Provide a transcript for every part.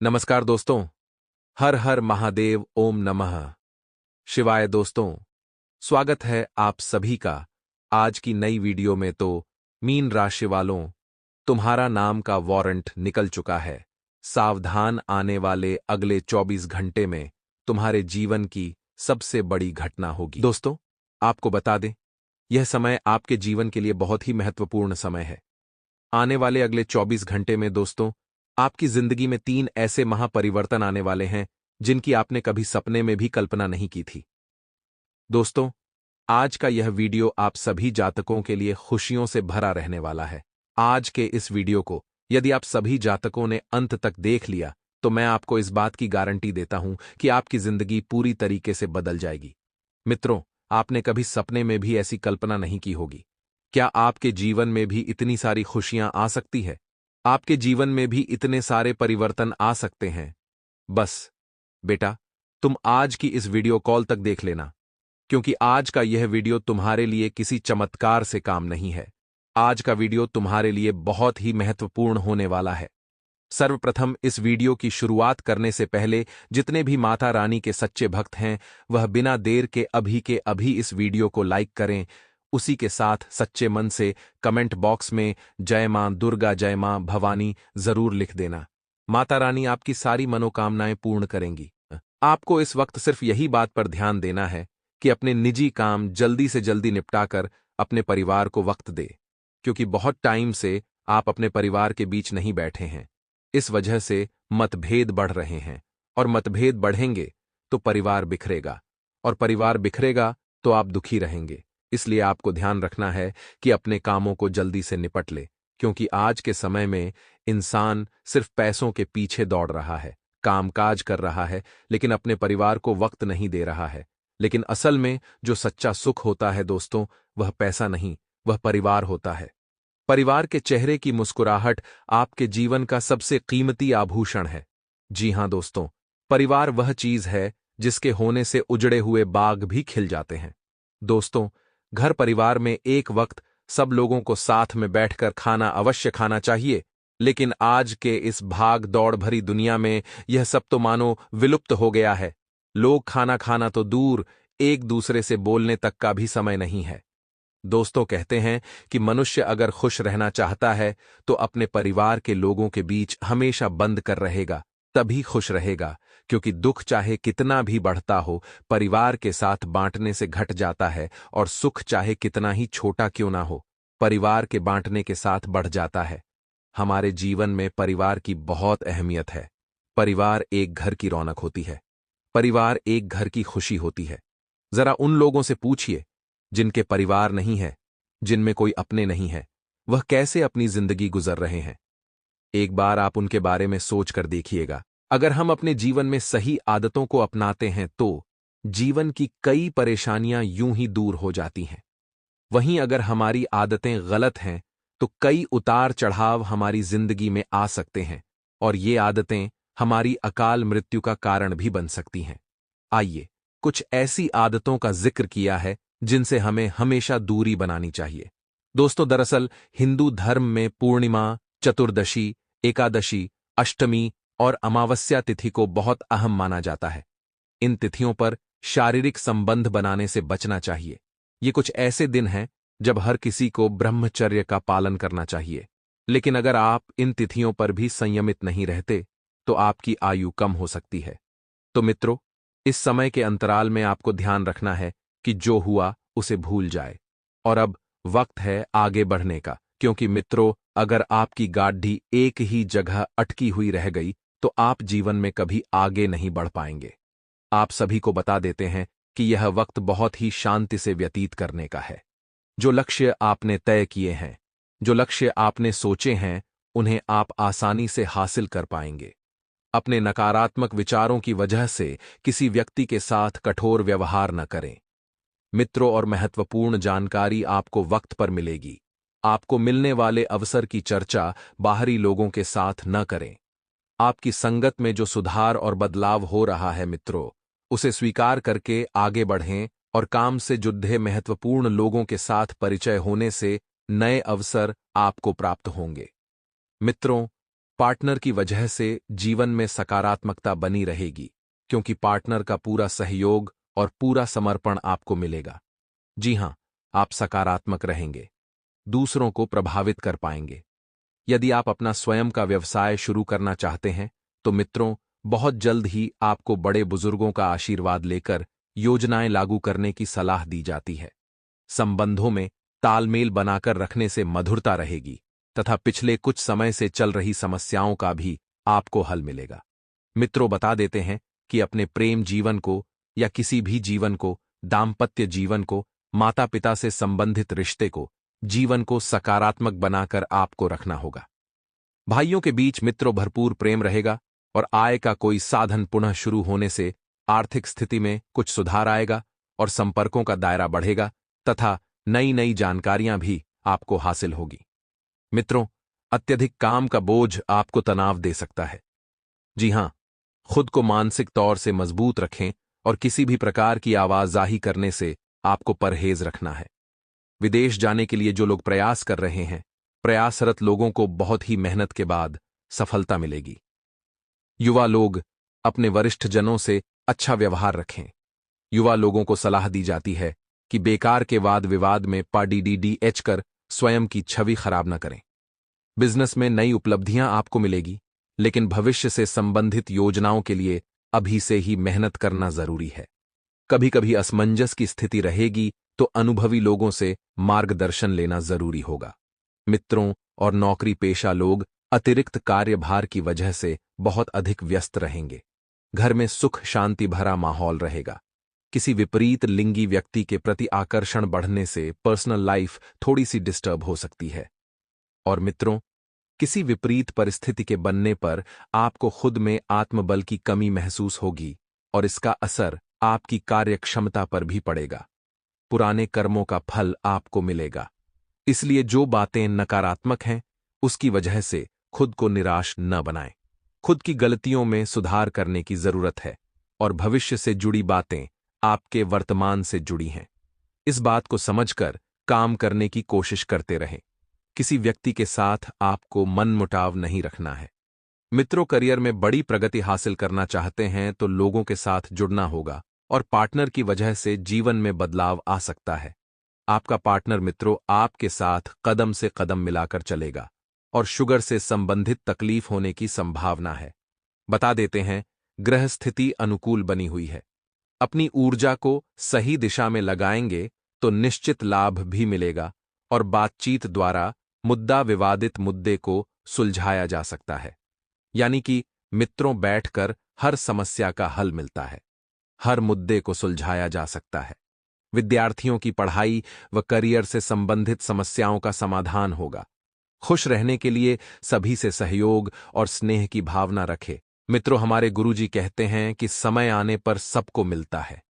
नमस्कार दोस्तों। हर हर महादेव, ओम नमः शिवाय। दोस्तों, स्वागत है आप सभी का आज की नई वीडियो में। तो मीन राशि वालों, तुम्हारा नाम का वारंट निकल चुका है। सावधान, आने वाले अगले 24 घंटे में तुम्हारे जीवन की सबसे बड़ी घटना होगी। दोस्तों, आपको बता दें, यह समय आपके जीवन के लिए बहुत ही महत्वपूर्ण समय है। आने वाले अगले 24 घंटे में दोस्तों, आपकी जिंदगी में 3 ऐसे महापरिवर्तन आने वाले हैं जिनकी आपने कभी सपने में भी कल्पना नहीं की थी। दोस्तों, आज का यह वीडियो आप सभी जातकों के लिए खुशियों से भरा रहने वाला है। आज के इस वीडियो को यदि आप सभी जातकों ने अंत तक देख लिया तो मैं आपको इस बात की गारंटी देता हूं कि आपकी जिंदगी पूरी तरीके से बदल जाएगी। मित्रों, आपने कभी सपने में भी ऐसी कल्पना नहीं की होगी। क्या आपके जीवन में भी इतनी सारी खुशियां आ सकती है? आपके जीवन में भी इतने सारे परिवर्तन आ सकते हैं? बस बेटा, तुम आज की इस वीडियो कॉल तक देख लेना, क्योंकि आज का यह वीडियो तुम्हारे लिए किसी चमत्कार से काम नहीं है। आज का वीडियो तुम्हारे लिए बहुत ही महत्वपूर्ण होने वाला है। सर्वप्रथम इस वीडियो की शुरुआत करने से पहले जितने भी माता रानी के सच्चे भक्त हैं, वह बिना देर के अभी इस वीडियो को लाइक करें। उसी के साथ सच्चे मन से कमेंट बॉक्स में जय मां दुर्गा, जय मां भवानी जरूर लिख देना। माता रानी आपकी सारी मनोकामनाएं पूर्ण करेंगी। आपको इस वक्त सिर्फ यही बात पर ध्यान देना है कि अपने निजी काम जल्दी से जल्दी निपटाकर अपने परिवार को वक्त दे, क्योंकि बहुत टाइम से आप अपने परिवार के बीच नहीं बैठे हैं। इस वजह से मतभेद बढ़ रहे हैं, और मतभेद बढ़ेंगे तो परिवार बिखरेगा, और परिवार बिखरेगा तो आप दुखी रहेंगे। इसलिए आपको ध्यान रखना है कि अपने कामों को जल्दी से निपट ले, क्योंकि आज के समय में इंसान सिर्फ पैसों के पीछे दौड़ रहा है, कामकाज कर रहा है, लेकिन अपने परिवार को वक्त नहीं दे रहा है। लेकिन असल में जो सच्चा सुख होता है दोस्तों, वह पैसा नहीं, वह परिवार होता है। परिवार के चेहरे की मुस्कुराहट आपके जीवन का सबसे कीमती आभूषण है। जी हां दोस्तों, परिवार वह चीज है जिसके होने से उजड़े हुए बाग भी खिल जाते हैं। दोस्तों, घर परिवार में एक वक्त सब लोगों को साथ में बैठकर खाना अवश्य खाना चाहिए, लेकिन आज के इस भाग दौड़ भरी दुनिया में यह सब तो मानो विलुप्त हो गया है। लोग खाना खाना तो दूर, एक दूसरे से बोलने तक का भी समय नहीं है। दोस्तों, कहते हैं कि मनुष्य अगर खुश रहना चाहता है तो अपने परिवार के लोगों के बीच हमेशा बंद कर रहेगा, तभी खुश रहेगा। क्योंकि दुख चाहे कितना भी बढ़ता हो, परिवार के साथ बांटने से घट जाता है, और सुख चाहे कितना ही छोटा क्यों ना हो, परिवार के बांटने के साथ बढ़ जाता है। हमारे जीवन में परिवार की बहुत अहमियत है। परिवार एक घर की रौनक होती है। परिवार एक घर की खुशी होती है। जरा उन लोगों से पूछिए जिनके परिवार नहीं है, जिनमें कोई अपने नहीं है, वह कैसे अपनी जिंदगी गुजर रहे हैं। एक बार आप उनके बारे में सोच कर देखिएगा। अगर हम अपने जीवन में सही आदतों को अपनाते हैं तो जीवन की कई परेशानियां यूं ही दूर हो जाती हैं। वहीं अगर हमारी आदतें गलत हैं तो कई उतार चढ़ाव हमारी जिंदगी में आ सकते हैं, और ये आदतें हमारी अकाल मृत्यु का कारण भी बन सकती हैं। आइए, कुछ ऐसी आदतों का जिक्र किया है जिनसे हमें हमेशा दूरी बनानी चाहिए। दोस्तों, दरअसल हिंदू धर्म में पूर्णिमा, चतुर्दशी, एकादशी, अष्टमी और अमावस्या तिथि को बहुत अहम माना जाता है। इन तिथियों पर शारीरिक संबंध बनाने से बचना चाहिए। ये कुछ ऐसे दिन हैं जब हर किसी को ब्रह्मचर्य का पालन करना चाहिए। लेकिन अगर आप इन तिथियों पर भी संयमित नहीं रहते तो आपकी आयु कम हो सकती है। तो मित्रों, इस समय के अंतराल में आपको ध्यान रखना है कि जो हुआ उसे भूल जाए, और अब वक्त है आगे बढ़ने का। क्योंकि मित्रों, अगर आपकी गाड़ी एक ही जगह अटकी हुई रह गई तो आप जीवन में कभी आगे नहीं बढ़ पाएंगे। आप सभी को बता देते हैं कि यह वक्त बहुत ही शांति से व्यतीत करने का है। जो लक्ष्य आपने तय किए हैं, जो लक्ष्य आपने सोचे हैं, उन्हें आप आसानी से हासिल कर पाएंगे। अपने नकारात्मक विचारों की वजह से किसी व्यक्ति के साथ कठोर व्यवहार न करें। मित्रों, और महत्वपूर्ण जानकारी आपको वक्त पर मिलेगी। आपको मिलने वाले अवसर की चर्चा बाहरी लोगों के साथ न करें। आपकी संगत में जो सुधार और बदलाव हो रहा है मित्रों, उसे स्वीकार करके आगे बढ़ें, और काम से जुड़े महत्वपूर्ण लोगों के साथ परिचय होने से नए अवसर आपको प्राप्त होंगे। मित्रों, पार्टनर की वजह से जीवन में सकारात्मकता बनी रहेगी, क्योंकि पार्टनर का पूरा सहयोग और पूरा समर्पण आपको मिलेगा। जी हां, आप सकारात्मक रहेंगे, दूसरों को प्रभावित कर पाएंगे। यदि आप अपना स्वयं का व्यवसाय शुरू करना चाहते हैं, तो मित्रों, बहुत जल्द ही आपको बड़े बुजुर्गों का आशीर्वाद लेकर योजनाएं लागू करने की सलाह दी जाती है। संबंधों में तालमेल बनाकर रखने से मधुरता रहेगी तथा पिछले कुछ समय से चल रही समस्याओं का भी आपको हल मिलेगा। मित्रों, बता देते हैं कि अपने प्रेम जीवन को या किसी भी जीवन को, दाम्पत्य जीवन को, माता पिता से संबंधित रिश्ते को, जीवन को सकारात्मक बनाकर आपको रखना होगा। भाइयों के बीच मित्रों भरपूर प्रेम रहेगा और आय का कोई साधन पुनः शुरू होने से आर्थिक स्थिति में कुछ सुधार आएगा और संपर्कों का दायरा बढ़ेगा तथा नई नई जानकारियां भी आपको हासिल होगी। मित्रों, अत्यधिक काम का बोझ आपको तनाव दे सकता है। जी हां, खुद को मानसिक तौर से मजबूत रखें और किसी भी प्रकार की आवाजाही करने से आपको परहेज रखना है। विदेश जाने के लिए जो लोग प्रयास कर रहे हैं, प्रयासरत लोगों को बहुत ही मेहनत के बाद सफलता मिलेगी। युवा लोग अपने वरिष्ठ जनों से अच्छा व्यवहार रखें। युवा लोगों को सलाह दी जाती है कि बेकार के वाद विवाद में पाडीडीडीएच कर स्वयं की छवि खराब न करें। बिजनेस में नई उपलब्धियां आपको मिलेगी, लेकिन भविष्य से संबंधित योजनाओं के लिए अभी से ही मेहनत करना जरूरी है। कभी कभी असमंजस की स्थिति रहेगी, तो अनुभवी लोगों से मार्गदर्शन लेना जरूरी होगा। मित्रों और नौकरी पेशा लोग अतिरिक्त कार्यभार की वजह से बहुत अधिक व्यस्त रहेंगे। घर में सुख शांति भरा माहौल रहेगा। किसी विपरीत लिंगी व्यक्ति के प्रति आकर्षण बढ़ने से पर्सनल लाइफ थोड़ी सी डिस्टर्ब हो सकती है। और मित्रों, किसी विपरीत परिस्थिति के बनने पर आपको खुद में आत्मबल की कमी महसूस होगी और इसका असर आपकी कार्यक्षमता पर भी पड़ेगा। पुराने कर्मों का फल आपको मिलेगा। इसलिए जो बातें नकारात्मक हैं, उसकी वजह से खुद को निराश न बनाएं। खुद की गलतियों में सुधार करने की जरूरत है और भविष्य से जुड़ी बातें आपके वर्तमान से जुड़ी हैं। इस बात को समझकर काम करने की कोशिश करते रहें। किसी व्यक्ति के साथ आपको मनमुटाव नहीं रखना है। मित्रों, करियर में बड़ी प्रगति हासिल करना चाहते हैं तो लोगों के साथ जुड़ना होगा और पार्टनर की वजह से जीवन में बदलाव आ सकता है। आपका पार्टनर मित्रों आपके साथ कदम से कदम मिलाकर चलेगा और शुगर से संबंधित तकलीफ होने की संभावना है। बता देते हैं, ग्रह स्थिति अनुकूल बनी हुई है। अपनी ऊर्जा को सही दिशा में लगाएंगे तो निश्चित लाभ भी मिलेगा और बातचीत द्वारा मुद्दा विवादित मुद्दे को सुलझाया जा सकता है। यानी कि मित्रों, बैठकर हर समस्या का हल मिलता है, हर मुद्दे को सुलझाया जा सकता है। विद्यार्थियों की पढ़ाई व करियर से संबंधित समस्याओं का समाधान होगा। खुश रहने के लिए सभी से सहयोग और स्नेह की भावना रखें। मित्रों, हमारे गुरुजी कहते हैं कि समय आने पर सबको मिलता है।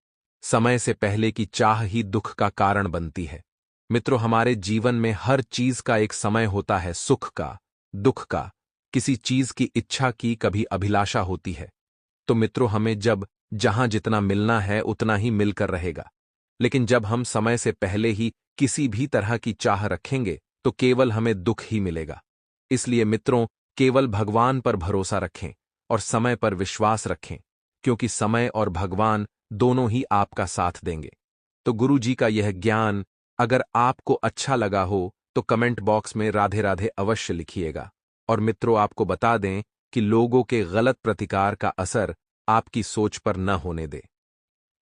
समय से पहले की चाह ही दुख का कारण बनती है। मित्रों, हमारे जीवन में हर चीज का एक समय होता है, सुख का, दुख का। किसी चीज की इच्छा की कभी अभिलाषा होती है। तो मित्रों, हमें जब जहां जितना मिलना है उतना ही मिलकर रहेगा। लेकिन जब हम समय से पहले ही किसी भी तरह की चाह रखेंगे तो केवल हमें दुख ही मिलेगा। इसलिए मित्रों, केवल भगवान पर भरोसा रखें और समय पर विश्वास रखें, क्योंकि समय और भगवान दोनों ही आपका साथ देंगे। तो गुरु जी का यह ज्ञान अगर आपको अच्छा लगा हो तो कमेंट बॉक्स में राधे राधे अवश्य लिखिएगा। और मित्रों, आपको बता दें कि लोगों के गलत प्रतिकार का असर आपकी सोच पर न होने दे।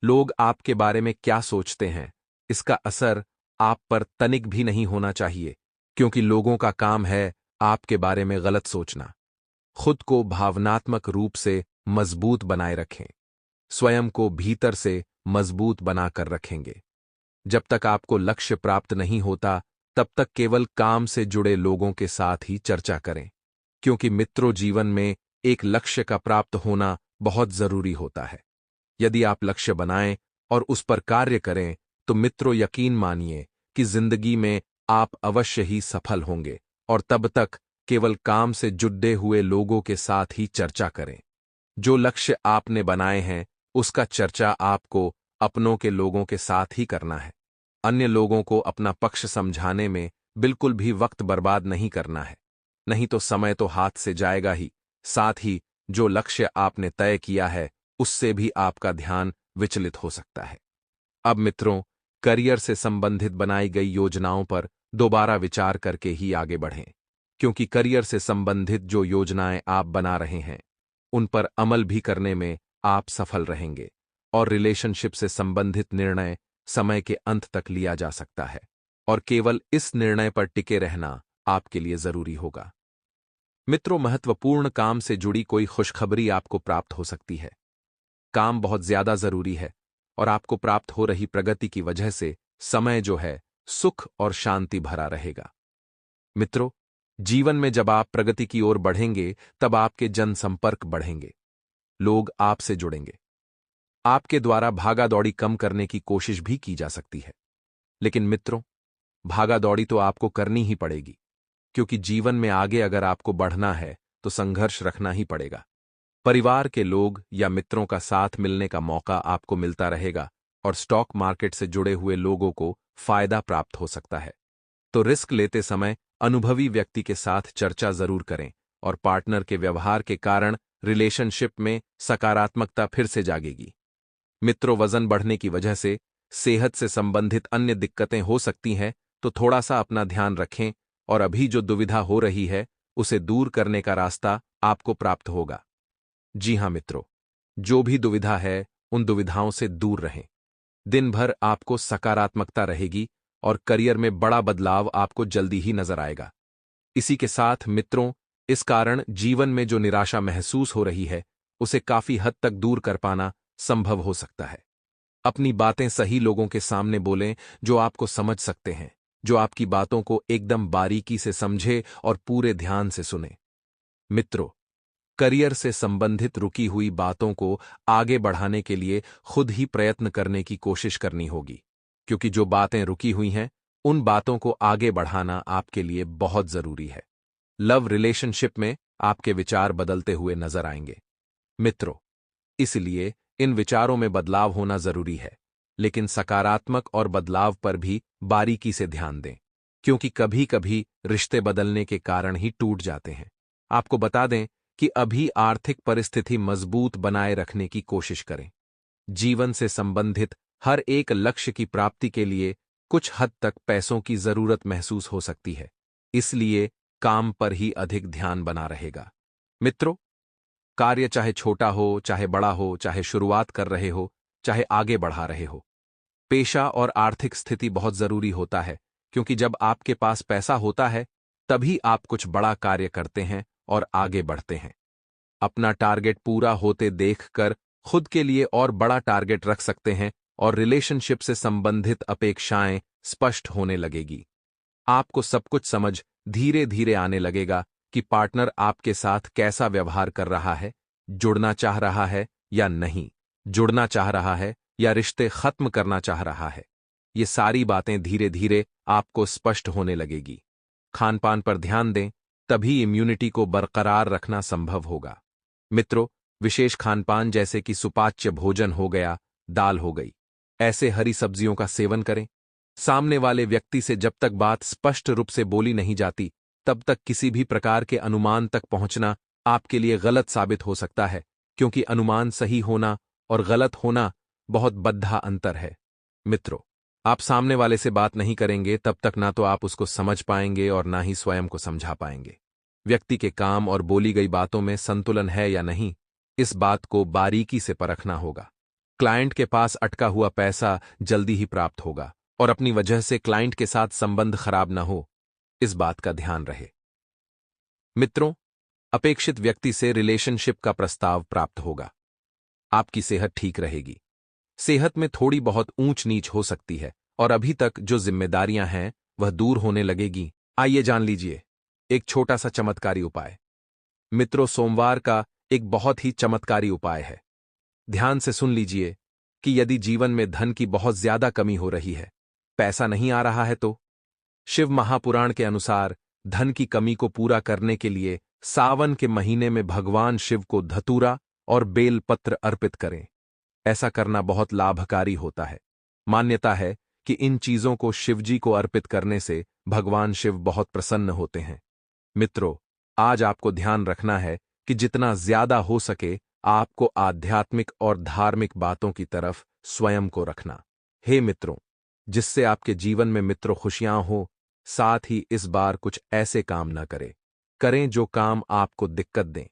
लोग आपके बारे में क्या सोचते हैं, इसका असर आप पर तनिक भी नहीं होना चाहिए, क्योंकि लोगों का काम है आपके बारे में गलत सोचना। खुद को भावनात्मक रूप से मजबूत बनाए रखें। स्वयं को भीतर से मजबूत बनाकर रखेंगे। जब तक आपको लक्ष्य प्राप्त नहीं होता, तब तक केवल काम से जुड़े लोगों के साथ ही चर्चा करें, क्योंकि मित्रों, जीवन में एक लक्ष्य का प्राप्त होना बहुत जरूरी होता है। यदि आप लक्ष्य बनाएं और उस पर कार्य करें तो मित्रों, यकीन मानिए कि जिंदगी में आप अवश्य ही सफल होंगे। और तब तक केवल काम से जुड़े हुए लोगों के साथ ही चर्चा करें। जो लक्ष्य आपने बनाए हैं उसका चर्चा आपको अपनों के लोगों के साथ ही करना है। अन्य लोगों को अपना पक्ष समझाने में बिल्कुल भी वक्त बर्बाद नहीं करना है। नहीं तो समय तो हाथ से जाएगा ही, साथ ही जो लक्ष्य आपने तय किया है उससे भी आपका ध्यान विचलित हो सकता है। अब मित्रों, करियर से संबंधित बनाई गई योजनाओं पर दोबारा विचार करके ही आगे बढ़ें, क्योंकि करियर से संबंधित जो योजनाएं आप बना रहे हैं उन पर अमल भी करने में आप सफल रहेंगे और रिलेशनशिप से संबंधित निर्णय समय के अंत तक लिया जा सकता है और केवल इस निर्णय पर टिके रहना आपके लिए जरूरी होगा। मित्रों, महत्वपूर्ण काम से जुड़ी कोई खुशखबरी आपको प्राप्त हो सकती है। काम बहुत ज्यादा जरूरी है और आपको प्राप्त हो रही प्रगति की वजह से समय जो है सुख और शांति भरा रहेगा। मित्रों, जीवन में जब आप प्रगति की ओर बढ़ेंगे तब आपके जनसंपर्क बढ़ेंगे, लोग आपसे जुड़ेंगे। आपके द्वारा भागादौड़ी कम करने की कोशिश भी की जा सकती है, लेकिन मित्रों, भागादौड़ी तो आपको करनी ही पड़ेगी, क्योंकि जीवन में आगे अगर आपको बढ़ना है तो संघर्ष रखना ही पड़ेगा। परिवार के लोग या मित्रों का साथ मिलने का मौका आपको मिलता रहेगा और स्टॉक मार्केट से जुड़े हुए लोगों को फायदा प्राप्त हो सकता है। तो रिस्क लेते समय अनुभवी व्यक्ति के साथ चर्चा जरूर करें और पार्टनर के व्यवहार के कारण रिलेशनशिप में सकारात्मकता फिर से जागेगी। मित्रों, वजन बढ़ने की वजह से सेहत से संबंधित अन्य दिक्कतें हो सकती हैं, तो थोड़ा सा अपना ध्यान रखें और अभी जो दुविधा हो रही है उसे दूर करने का रास्ता आपको प्राप्त होगा। जी हां मित्रों, जो भी दुविधा है उन दुविधाओं से दूर रहें। दिन भर आपको सकारात्मकता रहेगी और करियर में बड़ा बदलाव आपको जल्दी ही नजर आएगा। इसी के साथ मित्रों, इस कारण जीवन में जो निराशा महसूस हो रही है उसे काफी हद तक दूर कर पाना संभव हो सकता है। अपनी बातें सही लोगों के सामने बोलें जो आपको समझ सकते हैं, जो आपकी बातों को एकदम बारीकी से समझे और पूरे ध्यान से सुने। मित्रों, करियर से संबंधित रुकी हुई बातों को आगे बढ़ाने के लिए खुद ही प्रयत्न करने की कोशिश करनी होगी, क्योंकि जो बातें रुकी हुई हैं उन बातों को आगे बढ़ाना आपके लिए बहुत जरूरी है। लव रिलेशनशिप में आपके विचार बदलते हुए नजर आएंगे मित्रों, इसलिए इन विचारों में बदलाव होना जरूरी है, लेकिन सकारात्मक और बदलाव पर भी बारीकी से ध्यान दें, क्योंकि कभी कभी रिश्ते बदलने के कारण ही टूट जाते हैं। आपको बता दें कि अभी आर्थिक परिस्थिति मजबूत बनाए रखने की कोशिश करें। जीवन से संबंधित हर एक लक्ष्य की प्राप्ति के लिए कुछ हद तक पैसों की जरूरत महसूस हो सकती है, इसलिए काम पर ही अधिक ध्यान बना रहेगा। मित्रों, कार्य चाहे छोटा हो, चाहे बड़ा हो, चाहे शुरुआत कर रहे हो, चाहे आगे बढ़ा रहे हो, पेशा और आर्थिक स्थिति बहुत जरूरी होता है, क्योंकि जब आपके पास पैसा होता है तभी आप कुछ बड़ा कार्य करते हैं और आगे बढ़ते हैं। अपना टारगेट पूरा होते देखकर खुद के लिए और बड़ा टारगेट रख सकते हैं और रिलेशनशिप से संबंधित अपेक्षाएं स्पष्ट होने लगेगी। आपको सब कुछ समझ धीरे धीरे आने लगेगा कि पार्टनर आपके साथ कैसा व्यवहार कर रहा है, जुड़ना चाह रहा है या नहीं, जुड़ना चाह रहा है या रिश्ते खत्म करना चाह रहा है। ये सारी बातें धीरे धीरे आपको स्पष्ट होने लगेगी। खानपान पर ध्यान दें, तभी इम्यूनिटी को बरकरार रखना संभव होगा। मित्रों, विशेष खानपान जैसे कि सुपाच्य भोजन हो गया, दाल हो गई, ऐसे हरी सब्जियों का सेवन करें। सामने वाले व्यक्ति से जब तक बात स्पष्ट रूप से बोली नहीं जाती तब तक किसी भी प्रकार के अनुमान तक पहुंचना आपके लिए गलत साबित हो सकता है, क्योंकि अनुमान सही होना और गलत होना बहुत बद्धा अंतर है। मित्रों, आप सामने वाले से बात नहीं करेंगे तब तक ना तो आप उसको समझ पाएंगे और ना ही स्वयं को समझा पाएंगे। व्यक्ति के काम और बोली गई बातों में संतुलन है या नहीं, इस बात को बारीकी से परखना होगा। क्लाइंट के पास अटका हुआ पैसा जल्दी ही प्राप्त होगा और अपनी वजह से क्लाइंट के साथ संबंध खराब न हो, इस बात का ध्यान रहे। मित्रों, अपेक्षित व्यक्ति से रिलेशनशिप का प्रस्ताव प्राप्त होगा। आपकी सेहत ठीक रहेगी। सेहत में थोड़ी बहुत ऊंच नीच हो सकती है और अभी तक जो जिम्मेदारियां हैं वह दूर होने लगेगी। आइए जान लीजिए एक छोटा सा चमत्कारी उपाय। मित्रों, सोमवार का एक बहुत ही चमत्कारी उपाय है। ध्यान से सुन लीजिए कि यदि जीवन में धन की बहुत ज्यादा कमी हो रही है, पैसा नहीं आ रहा है, तो शिव महापुराण के अनुसार धन की कमी को पूरा करने के लिए सावन के महीने में भगवान शिव को धतूरा और बेल पत्र अर्पित करें। ऐसा करना बहुत लाभकारी होता है। मान्यता है कि इन चीजों को शिवजी को अर्पित करने से भगवान शिव बहुत प्रसन्न होते हैं। मित्रों, आज आपको ध्यान रखना है कि जितना ज्यादा हो सके आपको आध्यात्मिक और धार्मिक बातों की तरफ स्वयं को रखना। हे मित्रों, जिससे आपके जीवन में मित्रों खुशियां हो, साथ ही इस बार कुछ ऐसे काम न करें जो काम आपको दिक्कत दें।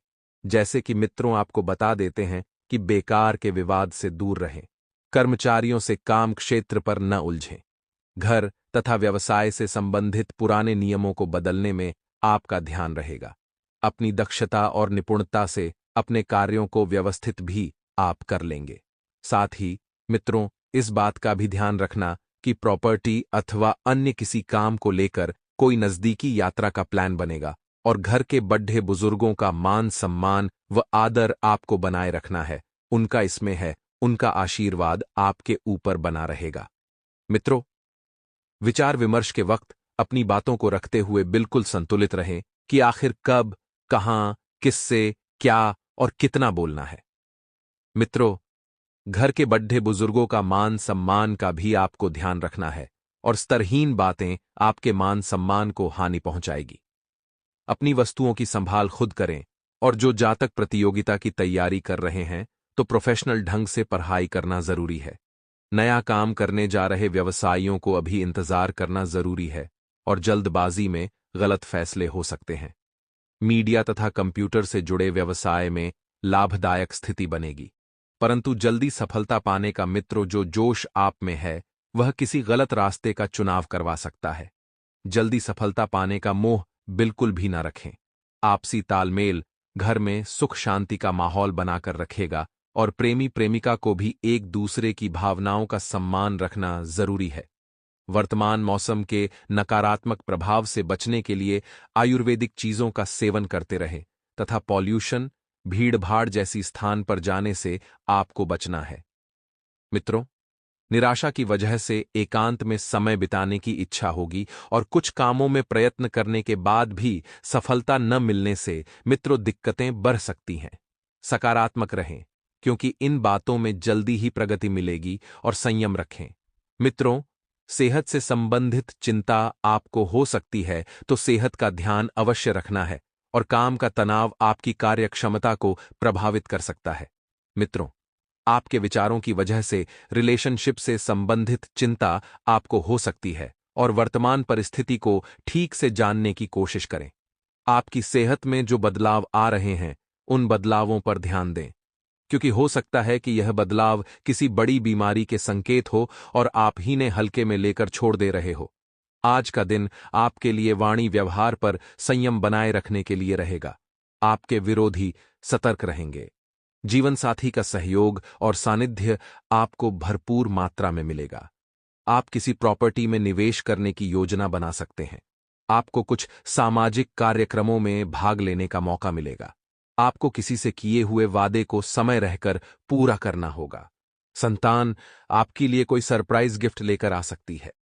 जैसे कि मित्रों आपको बता देते हैं कि बेकार के विवाद से दूर रहें, कर्मचारियों से काम क्षेत्र पर न उलझें, घर तथा व्यवसाय से संबंधित पुराने नियमों को बदलने में आपका ध्यान रहेगा। अपनी दक्षता और निपुणता से अपने कार्यों को व्यवस्थित भी आप कर लेंगे। साथ ही मित्रों, इस बात का भी ध्यान रखना कि प्रॉपर्टी अथवा अन्य किसी काम को लेकर कोई नजदीकी यात्रा का प्लान बनेगा और घर के बड्ढे बुजुर्गों का मान सम्मान व आदर आपको बनाए रखना है। उनका इसमें है, उनका आशीर्वाद आपके ऊपर बना रहेगा। मित्रों, विचार विमर्श के वक्त अपनी बातों को रखते हुए बिल्कुल संतुलित रहें कि आखिर कब, कहां, किससे, क्या और कितना बोलना है। मित्रों, घर के बड्ढे बुजुर्गों का मान सम्मान का भी आपको ध्यान रखना है और स्तरहीन बातें आपके मान सम्मान को हानि पहुंचाएगी। अपनी वस्तुओं की संभाल खुद करें और जो जातक प्रतियोगिता की तैयारी कर रहे हैं तो प्रोफेशनल ढंग से पढ़ाई करना जरूरी है। नया काम करने जा रहे व्यवसायियों को अभी इंतजार करना जरूरी है और जल्दबाजी में गलत फैसले हो सकते हैं। मीडिया तथा कंप्यूटर से जुड़े व्यवसाय में लाभदायक स्थिति बनेगी, परंतु जल्दी सफलता पाने का मित्रों जो जोश आप में है वह किसी गलत रास्ते का चुनाव करवा सकता है। जल्दी सफलता पाने का मोह बिल्कुल भी ना रखें। आपसी तालमेल घर में सुख शांति का माहौल बनाकर रखेगा और प्रेमी प्रेमिका को भी एक दूसरे की भावनाओं का सम्मान रखना जरूरी है। वर्तमान मौसम के नकारात्मक प्रभाव से बचने के लिए आयुर्वेदिक चीजों का सेवन करते रहें तथा पॉल्यूशन, भीड़भाड़ जैसी स्थान पर जाने से आपको बचना है। मित्रों, निराशा की वजह से एकांत में समय बिताने की इच्छा होगी और कुछ कामों में प्रयत्न करने के बाद भी सफलता न मिलने से मित्रों दिक्कतें बढ़ सकती हैं। सकारात्मक रहें क्योंकि इन बातों में जल्दी ही प्रगति मिलेगी और संयम रखें। मित्रों, सेहत से संबंधित चिंता आपको हो सकती है तो सेहत का ध्यान अवश्य रखना है और काम का तनाव आपकी कार्यक्षमता को प्रभावित कर सकता है। मित्रों, आपके विचारों की वजह से रिलेशनशिप से संबंधित चिंता आपको हो सकती है और वर्तमान परिस्थिति को ठीक से जानने की कोशिश करें। आपकी सेहत में जो बदलाव आ रहे हैं उन बदलावों पर ध्यान दें, क्योंकि हो सकता है कि यह बदलाव किसी बड़ी बीमारी के संकेत हो और आप ही ने हल्के में लेकर छोड़ दे रहे हो। आज का दिन आपके लिए वाणी व्यवहार पर संयम बनाए रखने के लिए रहेगा। आपके विरोधी सतर्क रहेंगे। जीवन साथी का सहयोग और सानिध्य आपको भरपूर मात्रा में मिलेगा। आप किसी प्रॉपर्टी में निवेश करने की योजना बना सकते हैं। आपको कुछ सामाजिक कार्यक्रमों में भाग लेने का मौका मिलेगा। आपको किसी से किए हुए वादे को समय रहकर पूरा करना होगा। संतान आपके लिए कोई सरप्राइज गिफ्ट लेकर आ सकती है।